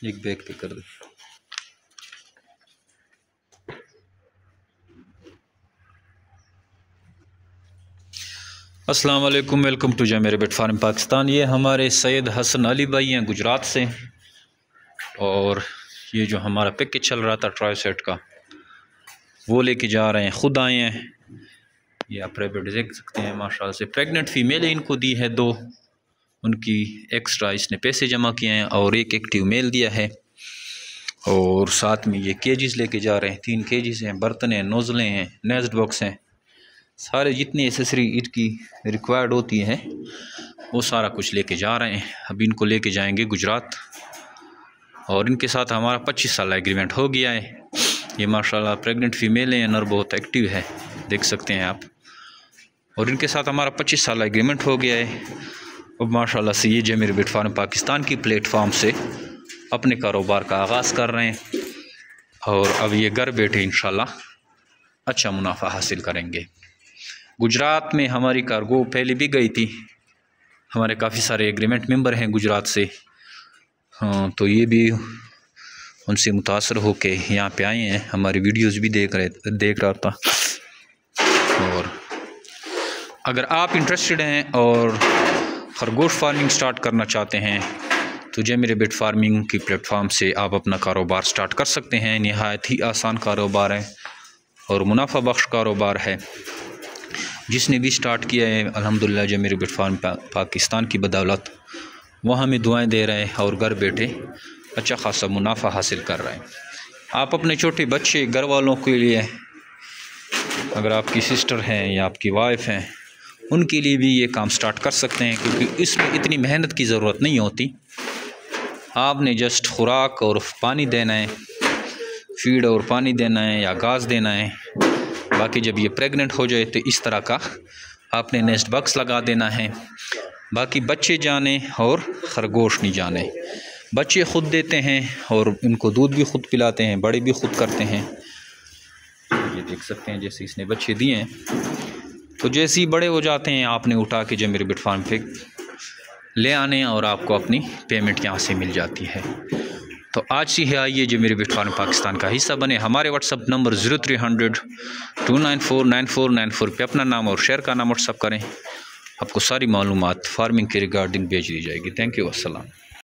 एक बैग पे कर दे। अस्सलाम वालेकुम, वेलकम टू जय मेरे बेट फार्म पाकिस्तान। ये हमारे सैयद हसन अली भाई हैं गुजरात से, और ये जो हमारा पैकेज चल रहा था ट्राइसेट का वो लेके जा रहे हैं, ख़ुद आए हैं। ये आप रेबिट देख सकते हैं, माशाल्लाह से प्रेग्नेंट फीमेल इनको दी है 2, उनकी एक्स्ट्रा इसने पैसे जमा किए हैं, और एक एक्टिव मेल दिया है। और साथ में ये केजीज़ लेके जा रहे हैं, 3 केजीज़ हैं, बर्तन हैं, नोज़लें हैं, नेस्ट बॉक्स हैं, सारे जितनी एसेसरी इसकी रिक्वायर्ड होती है वो सारा कुछ लेके जा रहे हैं। अब इनको लेके जाएंगे गुजरात, और इनके साथ हमारा 25 साल एग्रीमेंट हो गया है। ये माशाल्लाह प्रेग्नेंट फीमेल है, नर बहुत एक्टिव है, देख सकते हैं आप। और इनके साथ हमारा 25 साल एग्रीमेंट हो गया है। अब माशाल्लाह से ये जय मेरे बेट फार्म पाकिस्तान की प्लेटफॉर्म से अपने कारोबार का आगाज़ कर रहे हैं, और अब ये घर बैठे इंशाल्लाह अच्छा मुनाफा हासिल करेंगे। गुजरात में हमारी कार्गो पहले भी गई थी, हमारे काफ़ी सारे एग्रीमेंट मेंबर हैं गुजरात से। हाँ, तो ये भी उनसे मुतासर होके यहाँ पे आए हैं, हमारी वीडियोस भी देख रहा था। और अगर आप इंटरेस्टेड हैं और खरगोश फार्मिंग स्टार्ट करना चाहते हैं तो जय मेरे बेट फार्मिंग की प्लेटफॉर्म से आप अपना कारोबार स्टार्ट कर सकते हैं। नहायत ही आसान कारोबार है और मुनाफा बख्श कारोबार है। जिसने भी स्टार्ट किया है अल्हम्दुलिल्लाह जय मेरे बेट फार्म पाकिस्तान की बदौलत वो हमें दुआएं दे रहे हैं, और घर बैठे अच्छा खासा मुनाफा हासिल कर रहे हैं। आप अपने छोटे बच्चे, घर वालों के लिए, अगर आपकी सिस्टर हैं या आपकी वाइफ हैं, उनके लिए भी ये काम स्टार्ट कर सकते हैं, क्योंकि इसमें इतनी मेहनत की ज़रूरत नहीं होती। आपने जस्ट खुराक और पानी देना है, फीड और पानी देना है या घास देना है। बाकी जब ये प्रेग्नेंट हो जाए तो इस तरह का आपने नेस्ट बॉक्स लगा देना है। बाकी बच्चे जाने और खरगोश नहीं जाने। बच्चे ख़ुद देते हैं और उनको दूध भी ख़ुद पिलाते हैं, बड़े भी ख़ुद करते हैं। ये देख सकते हैं जैसे इसने बच्चे दिए हैं, तो जैसे ही बड़े हो जाते हैं आपने उठा के जय मेरे बेट फार्म पे ले आने, और आपको अपनी पेमेंट यहाँ से मिल जाती है। तो आज से ही आइए जय मेरे बेट फार्म पाकिस्तान का हिस्सा बने। हमारे व्हाट्सअप नंबर 0300 294 9494 पे अपना नाम और शहर का नाम व्हाट्सअप करें, आपको सारी मालूमात फार्मिंग के रिगार्डिंग भेज दी जाएगी। थैंक यू, अस्सलाम।